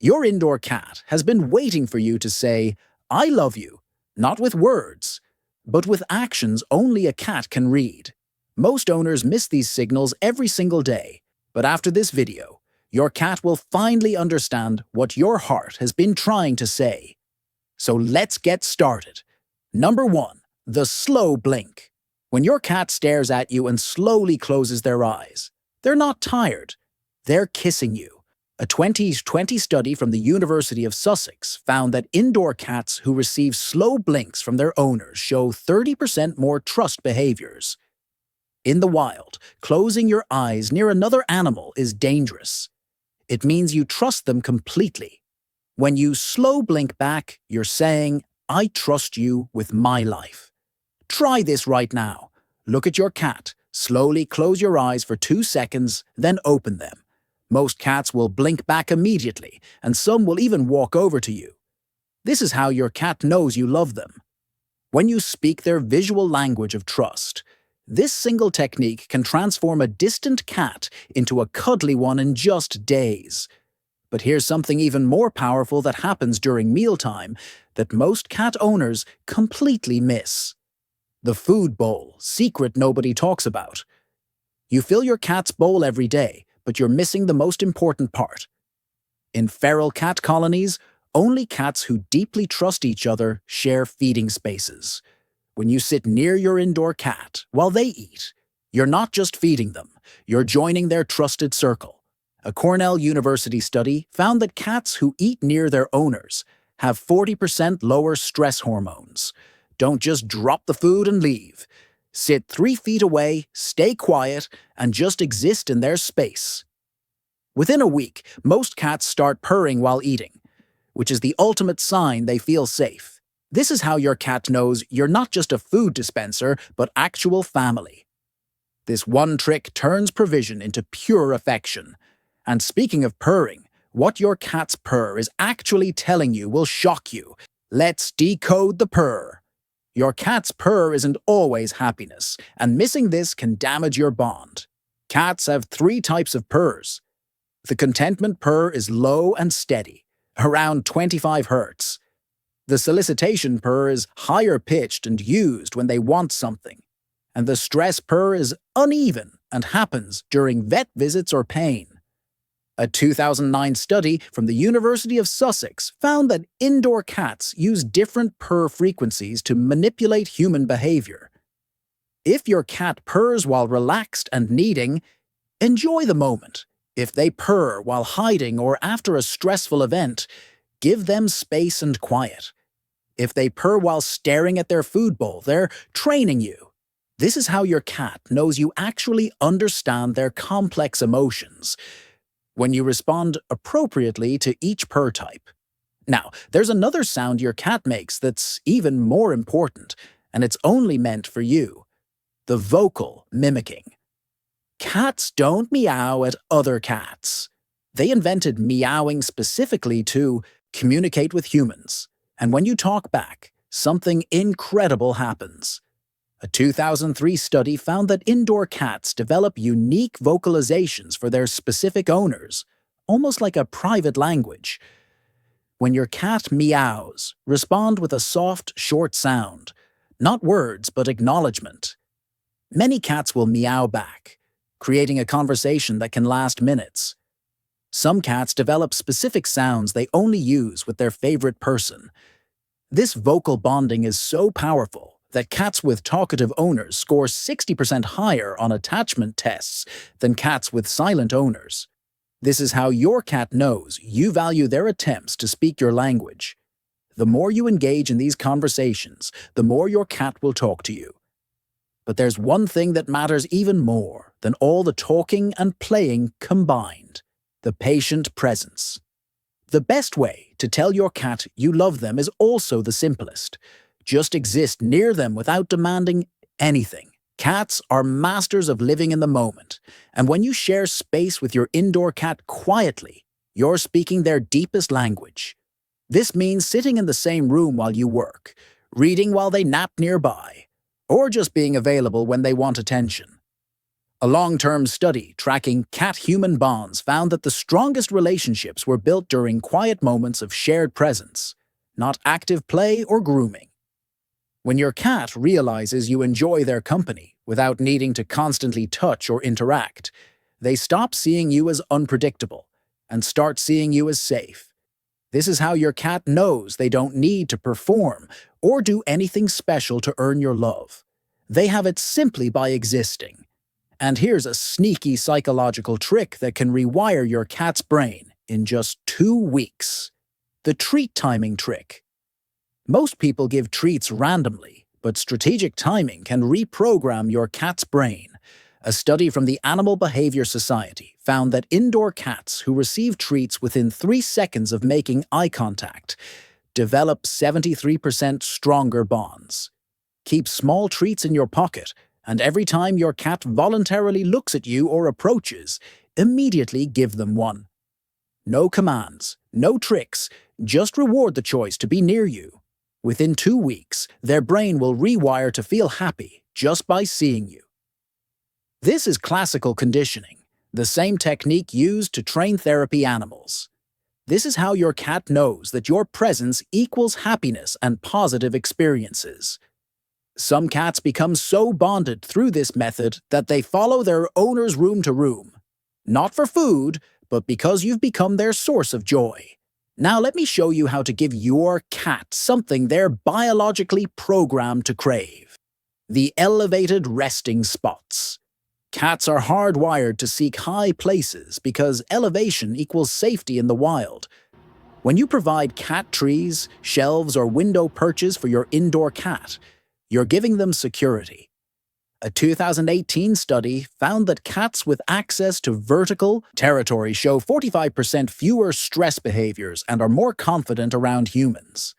Your indoor cat has been waiting for you to say, "I love you," not with words, but with actions only a cat can read. Most owners miss these signals every single day, but after this video, your cat will finally understand what your heart has been trying to say. So let's get started. Number 1. The slow blink. When your cat stares at you and slowly closes their eyes, they're not tired. They're kissing you. A 2020 study from the University of Sussex found that indoor cats who receive slow blinks from their owners show 30% more trust behaviors. In the wild, closing your eyes near another animal is dangerous. It means you trust them completely. When you slow blink back, you're saying, "I trust you with my life." Try this right now. Look at your cat, slowly close your eyes for 2 seconds, then open them. Most cats will blink back immediately, and some will even walk over to you. This is how your cat knows you love them. When you speak their visual language of trust, this single technique can transform a distant cat into a cuddly one in just days. But here's something even more powerful that happens during mealtime that most cat owners completely miss. The food bowl, secret nobody talks about. You fill your cat's bowl every day, but you're missing the most important part. In feral cat colonies, only cats who deeply trust each other share feeding spaces. When you sit near your indoor cat while they eat, you're not just feeding them, you're joining their trusted circle. A Cornell University study found that cats who eat near their owners have 40% lower stress hormones. Don't just drop the food and leave. Sit 3 feet away, stay quiet, and just exist in their space. Within a week, most cats start purring while eating, which is the ultimate sign they feel safe. This is how your cat knows you're not just a food dispenser, but actual family. This one trick turns provision into pure affection. And speaking of purring, what your cat's purr is actually telling you will shock you. Let's decode the purr. Your cat's purr isn't always happiness, and missing this can damage your bond. Cats have 3 types of purrs. The contentment purr is low and steady, around 25 Hz. The solicitation purr is higher pitched and used when they want something. And the stress purr is uneven and happens during vet visits or pain. A 2009 study from the University of Sussex found that indoor cats use different purr frequencies to manipulate human behavior. If your cat purrs while relaxed and needing, enjoy the moment. If they purr while hiding or after a stressful event, give them space and quiet. If they purr while staring at their food bowl, they're training you. This is how your cat knows you actually understand their complex emotions, when you respond appropriately to each purr type. Now, there's another sound your cat makes that's even more important, and it's only meant for you: the vocal mimicking. Cats don't meow at other cats. They invented meowing specifically to communicate with humans, and when you talk back, something incredible happens. A 2003 study found that indoor cats develop unique vocalizations for their specific owners, almost like a private language. When your cat meows, respond with a soft, short sound, not words but acknowledgement. Many cats will meow back, creating a conversation that can last minutes. Some cats develop specific sounds they only use with their favorite person. This vocal bonding is so powerful that cats with talkative owners score 60% higher on attachment tests than cats with silent owners. This is how your cat knows you value their attempts to speak your language. The more you engage in these conversations, the more your cat will talk to you. But there's one thing that matters even more than all the talking and playing combined: the patient presence. The best way to tell your cat you love them is also the simplest. Just exist near them without demanding anything. Cats are masters of living in the moment, and when you share space with your indoor cat quietly, you're speaking their deepest language. This means sitting in the same room while you work, reading while they nap nearby, or just being available when they want attention. A long-term study tracking cat-human bonds found that the strongest relationships were built during quiet moments of shared presence, not active play or grooming. When your cat realizes you enjoy their company without needing to constantly touch or interact, they stop seeing you as unpredictable and start seeing you as safe. This is how your cat knows they don't need to perform or do anything special to earn your love. They have it simply by existing. And here's a sneaky psychological trick that can rewire your cat's brain in just 2 weeks. The treat timing trick. Most people give treats randomly, but strategic timing can reprogram your cat's brain. A study from the Animal Behavior Society found that indoor cats who receive treats within 3 seconds of making eye contact develop 73% stronger bonds. Keep small treats in your pocket, and every time your cat voluntarily looks at you or approaches, immediately give them one. No commands, no tricks, just reward the choice to be near you. Within 2 weeks, their brain will rewire to feel happy just by seeing you. This is classical conditioning, the same technique used to train therapy animals. This is how your cat knows that your presence equals happiness and positive experiences. Some cats become so bonded through this method that they follow their owners room to room. Not for food, but because you've become their source of joy. Now let me show you how to give your cat something they're biologically programmed to crave. The elevated resting spots. Cats are hardwired to seek high places because elevation equals safety in the wild. When you provide cat trees, shelves, or window perches for your indoor cat, you're giving them security. A 2018 study found that cats with access to vertical territory show 45% fewer stress behaviors and are more confident around humans.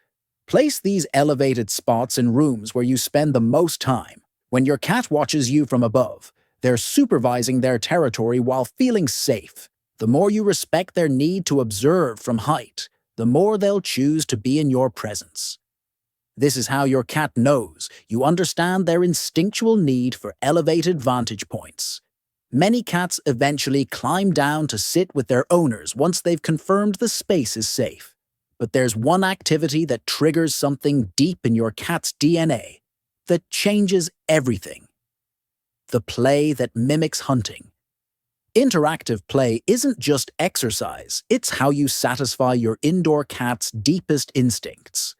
Place these elevated spots in rooms where you spend the most time. When your cat watches you from above, they're supervising their territory while feeling safe. The more you respect their need to observe from height, the more they'll choose to be in your presence. This is how your cat knows you understand their instinctual need for elevated vantage points. Many cats eventually climb down to sit with their owners once they've confirmed the space is safe. But there's one activity that triggers something deep in your cat's DNA that changes everything. The play that mimics hunting. Interactive play isn't just exercise, it's how you satisfy your indoor cat's deepest instincts.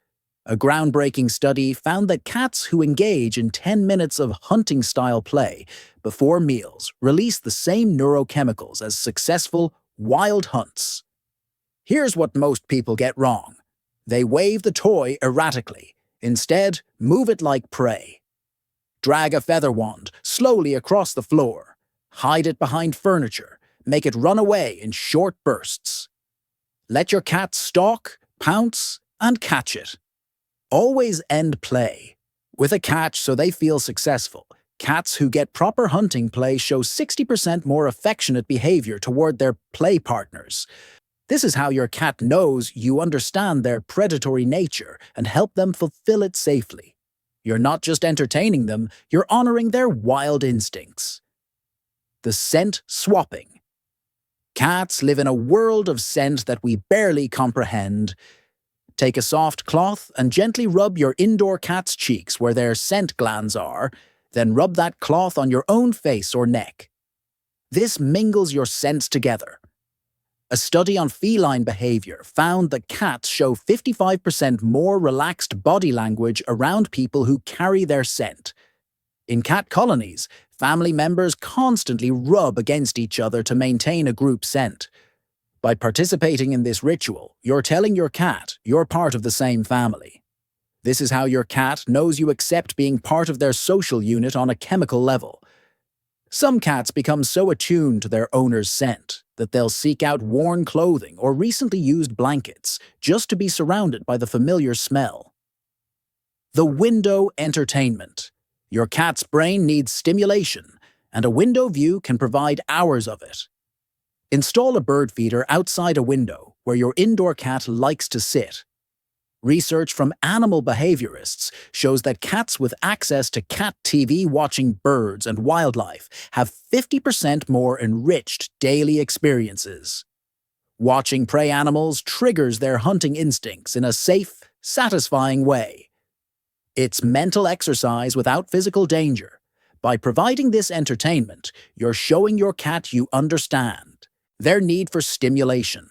A groundbreaking study found that cats who engage in 10 minutes of hunting-style play before meals release the same neurochemicals as successful wild hunts. Here's what most people get wrong. They wave the toy erratically. Instead, move it like prey. Drag a feather wand slowly across the floor. Hide it behind furniture. Make it run away in short bursts. Let your cat stalk, pounce, and catch it. Always end play with a catch so they feel successful. Cats who get proper hunting play show 60% more affectionate behavior toward their play partners. This is how your cat knows you understand their predatory nature and help them fulfill it safely. You're not just entertaining them, you're honoring their wild instincts. The scent swapping. Cats live in a world of scent that we barely comprehend. Take a soft cloth and gently rub your indoor cat's cheeks where their scent glands are, then rub that cloth on your own face or neck. This mingles your scents together. A study on feline behavior found that cats show 55% more relaxed body language around people who carry their scent. In cat colonies, family members constantly rub against each other to maintain a group scent. By participating in this ritual, you're telling your cat you're part of the same family. This is how your cat knows you accept being part of their social unit on a chemical level. Some cats become so attuned to their owner's scent that they'll seek out worn clothing or recently used blankets just to be surrounded by the familiar smell. The window entertainment. Your cat's brain needs stimulation, and a window view can provide hours of it. Install a bird feeder outside a window where your indoor cat likes to sit. Research from animal behaviorists shows that cats with access to cat TV watching birds and wildlife have 50% more enriched daily experiences. Watching prey animals triggers their hunting instincts in a safe, satisfying way. It's mental exercise without physical danger. By providing this entertainment, you're showing your cat you understand their need for stimulation.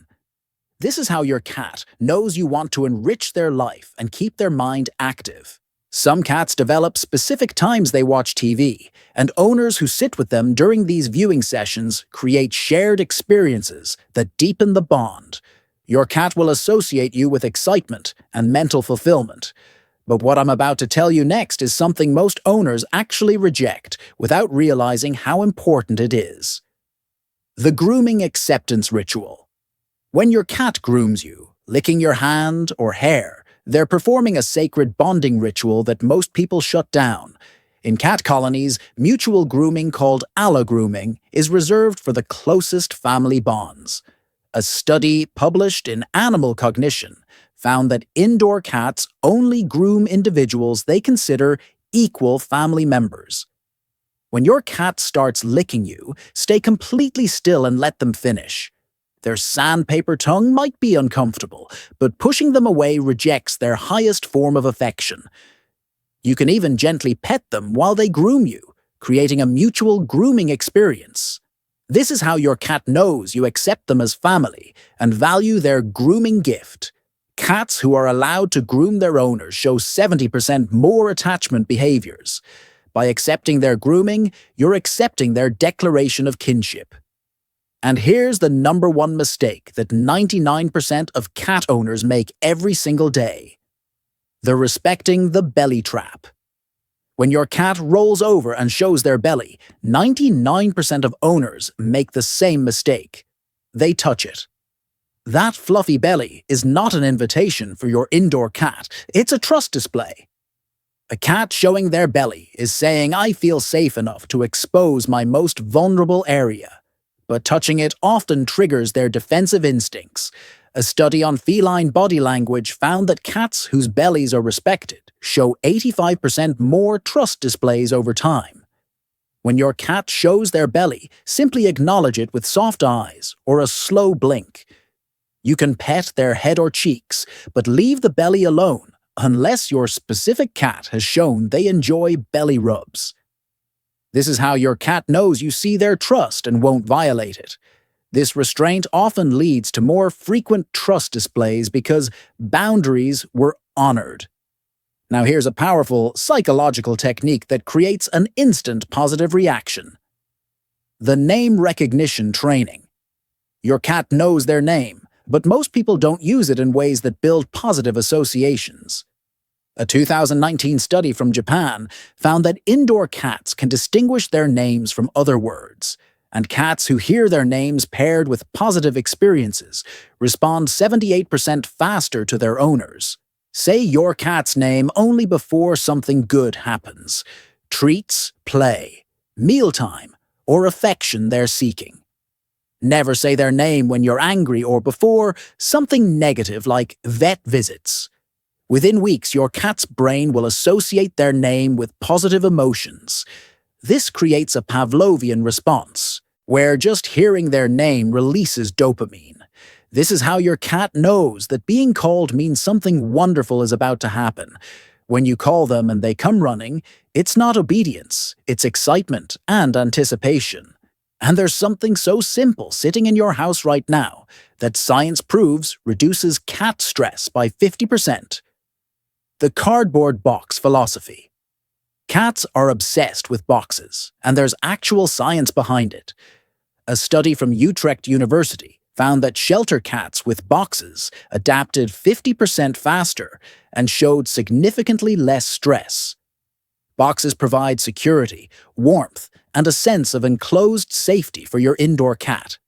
This is how your cat knows you want to enrich their life and keep their mind active. Some cats develop specific times they watch TV, and owners who sit with them during these viewing sessions create shared experiences that deepen the bond. Your cat will associate you with excitement and mental fulfillment. But what I'm about to tell you next is something most owners actually reject without realizing how important it is. The grooming acceptance ritual. When your cat grooms you, licking your hand or hair, they're performing a sacred bonding ritual that most people shut down. In cat colonies, mutual grooming called allogrooming is reserved for the closest family bonds. A study published in Animal Cognition found that indoor cats only groom individuals they consider equal family members. When your cat starts licking you, stay completely still and let them finish. Their sandpaper tongue might be uncomfortable, but pushing them away rejects their highest form of affection. You can even gently pet them while they groom you, creating a mutual grooming experience. This is how your cat knows you accept them as family and value their grooming gift. Cats who are allowed to groom their owners show 70% more attachment behaviors. By accepting their grooming, you're accepting their declaration of kinship. And here's the number one mistake that 99% of cat owners make every single day. They're respecting the belly trap. When your cat rolls over and shows their belly, 99% of owners make the same mistake. They touch it. That fluffy belly is not an invitation for your indoor cat, it's a trust display. A cat showing their belly is saying, "I feel safe enough to expose my most vulnerable area." But touching it often triggers their defensive instincts. A study on feline body language found that cats whose bellies are respected show 85% more trust displays over time. When your cat shows their belly, simply acknowledge it with soft eyes or a slow blink. You can pet their head or cheeks, but leave the belly alone unless your specific cat has shown they enjoy belly rubs. This is how your cat knows you see their trust and won't violate it. This restraint often leads to more frequent trust displays because boundaries were honored. Now here's a powerful psychological technique that creates an instant positive reaction. The name recognition training. Your cat knows their name, but most people don't use it in ways that build positive associations. A 2019 study from Japan found that indoor cats can distinguish their names from other words, and cats who hear their names paired with positive experiences respond 78% faster to their owners. Say your cat's name only before something good happens: treats, play, mealtime, or affection they're seeking. Never say their name when you're angry or before something negative like vet visits. Within weeks, your cat's brain will associate their name with positive emotions. This creates a Pavlovian response, where just hearing their name releases dopamine. This is how your cat knows that being called means something wonderful is about to happen. When you call them and they come running, it's not obedience, it's excitement and anticipation. And there's something so simple sitting in your house right now that science proves reduces cat stress by 50%. The cardboard box philosophy. Cats are obsessed with boxes, and there's actual science behind it. A study from Utrecht University found that shelter cats with boxes adapted 50% faster and showed significantly less stress. Boxes provide security, warmth, and a sense of enclosed safety for your indoor cat.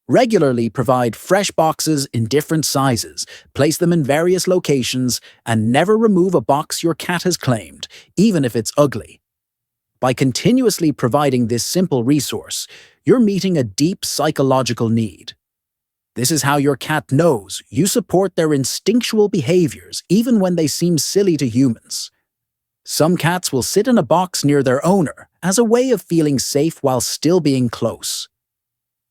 Regularly provide fresh boxes in different sizes, place them in various locations, and never remove a box your cat has claimed, even if it's ugly. By continuously providing this simple resource, you're meeting a deep psychological need. This is how your cat knows you support their instinctual behaviors even when they seem silly to humans. Some cats will sit in a box near their owner as a way of feeling safe while still being close.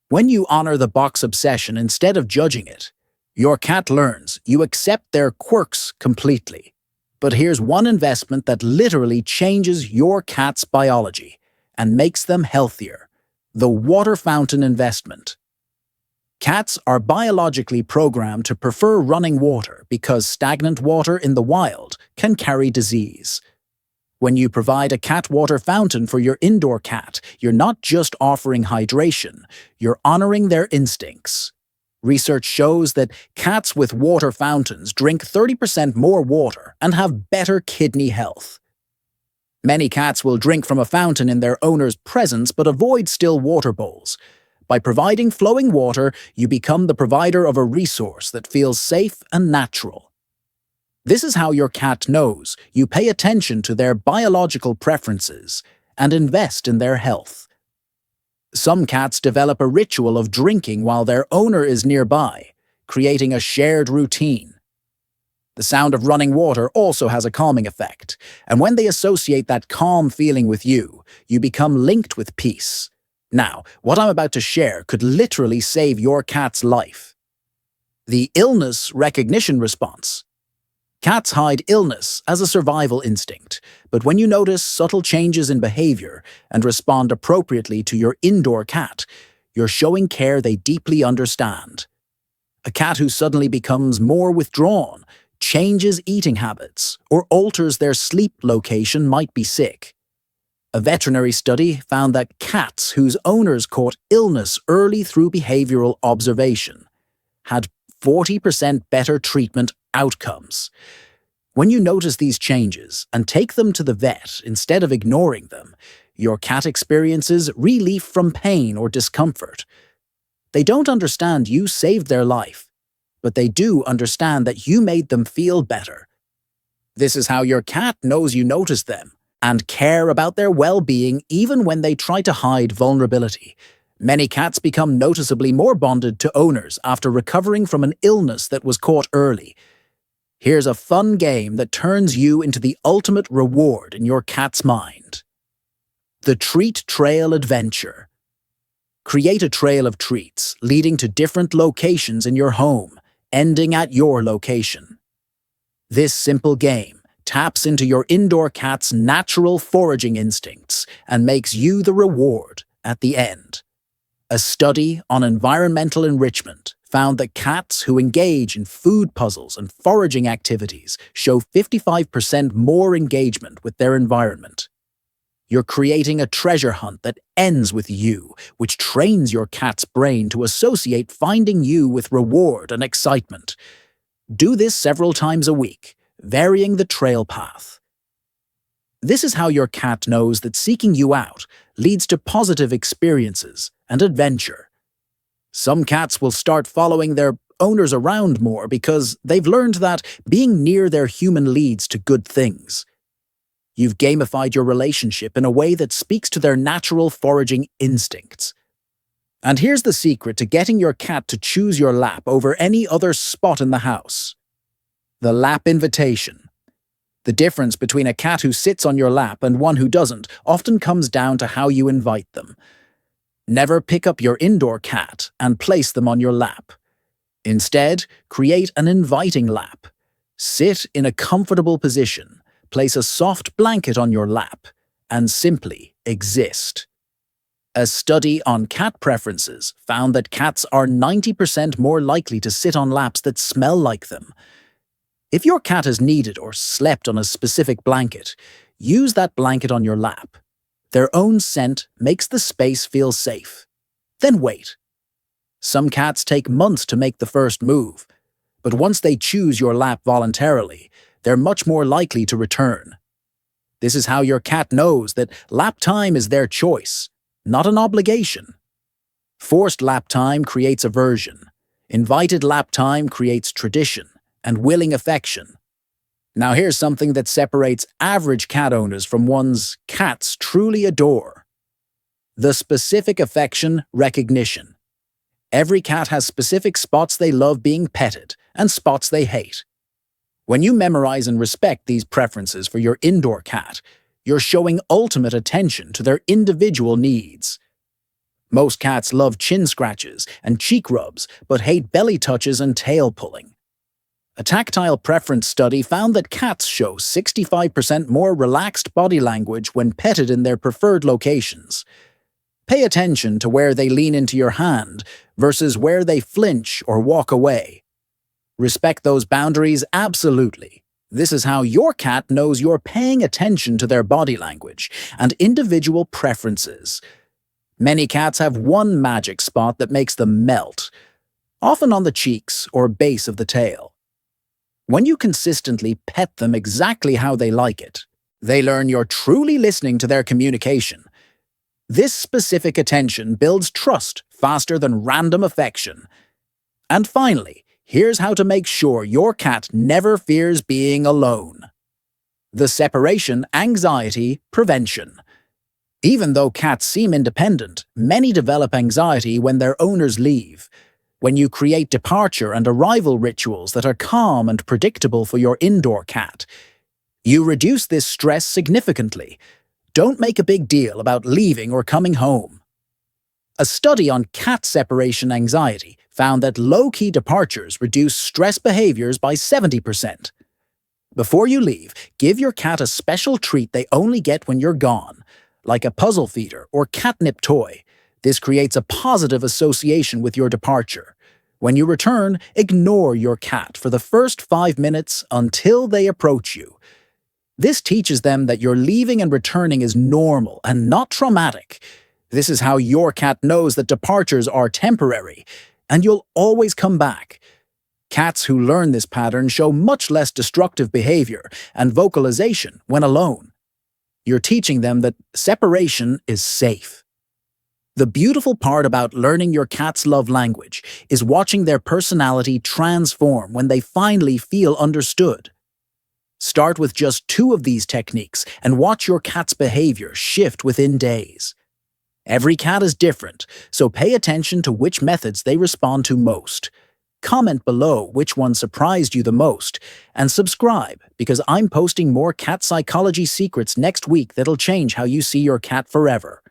When you honor the box obsession instead of judging it, your cat learns you accept their quirks completely. But here's one investment that literally changes your cat's biology and makes them healthier: the water fountain investment. Cats are biologically programmed to prefer running water because stagnant water in the wild can carry disease. When you provide a cat water fountain for your indoor cat, you're not just offering hydration, you're honoring their instincts. Research shows that cats with water fountains drink 30% more water and have better kidney health. Many cats will drink from a fountain in their owner's presence but avoid still water bowls. By providing flowing water, you become the provider of a resource that feels safe and natural. This is how your cat knows you pay attention to their biological preferences and invest in their health. Some cats develop a ritual of drinking while their owner is nearby, creating a shared routine. The sound of running water also has a calming effect, and when they associate that calm feeling with you, you become linked with peace. Now, what I'm about to share could literally save your cat's life. The illness recognition response. Cats hide illness as a survival instinct, but when you notice subtle changes in behavior and respond appropriately to your indoor cat, you're showing care they deeply understand. A cat who suddenly becomes more withdrawn, changes eating habits, or alters their sleep location might be sick. A veterinary study found that cats whose owners caught illness early through behavioral observation had 40% better treatment outcomes. When you notice these changes and take them to the vet instead of ignoring them, your cat experiences relief from pain or discomfort. They don't understand you saved their life, but they do understand that you made them feel better. This is how your cat knows you notice them and care about their well-being even when they try to hide vulnerability. Many cats become noticeably more bonded to owners after recovering from an illness that was caught early. Here's a fun game that turns you into the ultimate reward in your cat's mind. The Treat Trail Adventure. Create a trail of treats leading to different locations in your home, ending at your location. This simple game taps into your indoor cat's natural foraging instincts and makes you the reward at the end. A study on environmental enrichment found that cats who engage in food puzzles and foraging activities show 55% more engagement with their environment. You're creating a treasure hunt that ends with you, which trains your cat's brain to associate finding you with reward and excitement. Do this several times a week, varying the trail path. This is how your cat knows that seeking you out leads to positive experiences and adventure. Some cats will start following their owners around more because they've learned that being near their human leads to good things. You've gamified your relationship in a way that speaks to their natural foraging instincts. And here's the secret to getting your cat to choose your lap over any other spot in the house: the lap invitation. The difference between a cat who sits on your lap and one who doesn't often comes down to how you invite them. Never pick up your indoor cat and place them on your lap. Instead, create an inviting lap. Sit in a comfortable position, place a soft blanket on your lap, and simply exist. A study on cat preferences found that cats are 90% more likely to sit on laps that smell like them. If your cat has needed or slept on a specific blanket, use that blanket on your lap. Their own scent makes the space feel safe. Then wait. Some cats take months to make the first move, but once they choose your lap voluntarily, they're much more likely to return. This is how your cat knows that lap time is their choice, not an obligation. Forced lap time creates aversion. Invited lap time creates tradition and willing affection. Now here's something that separates average cat owners from ones cats truly adore: the specific affection recognition. Every cat has specific spots they love being petted and spots they hate. When you memorize and respect these preferences for your indoor cat, you're showing ultimate attention to their individual needs. Most cats love chin scratches and cheek rubs, but hate belly touches and tail pulling. A tactile preference study found that cats show 65% more relaxed body language when petted in their preferred locations. Pay attention to where they lean into your hand versus where they flinch or walk away. Respect those boundaries absolutely. This is how your cat knows you're paying attention to their body language and individual preferences. Many cats have one magic spot that makes them melt, often on the cheeks or base of the tail. When you consistently pet them exactly how they like it, they learn you're truly listening to their communication. This specific attention builds trust faster than random affection. And finally, here's how to make sure your cat never fears being alone. The separation anxiety prevention. Even though cats seem independent, many develop anxiety when their owners leave. When you create departure and arrival rituals that are calm and predictable for your indoor cat, you reduce this stress significantly. Don't make a big deal about leaving or coming home. A study on cat separation anxiety found that low-key departures reduce stress behaviors by 70%. Before you leave, give your cat a special treat they only get when you're gone, like a puzzle feeder or catnip toy. This creates a positive association with your departure. When you return, ignore your cat for the first 5 minutes until they approach you. This teaches them that your leaving and returning is normal and not traumatic. This is how your cat knows that departures are temporary, and you'll always come back. Cats who learn this pattern show much less destructive behavior and vocalization when alone. You're teaching them that separation is safe. The beautiful part about learning your cat's love language is watching their personality transform when they finally feel understood. Start with just 2 of these techniques and watch your cat's behavior shift within days. Every cat is different, so pay attention to which methods they respond to most. Comment below which one surprised you the most, and subscribe because I'm posting more cat psychology secrets next week that'll change how you see your cat forever.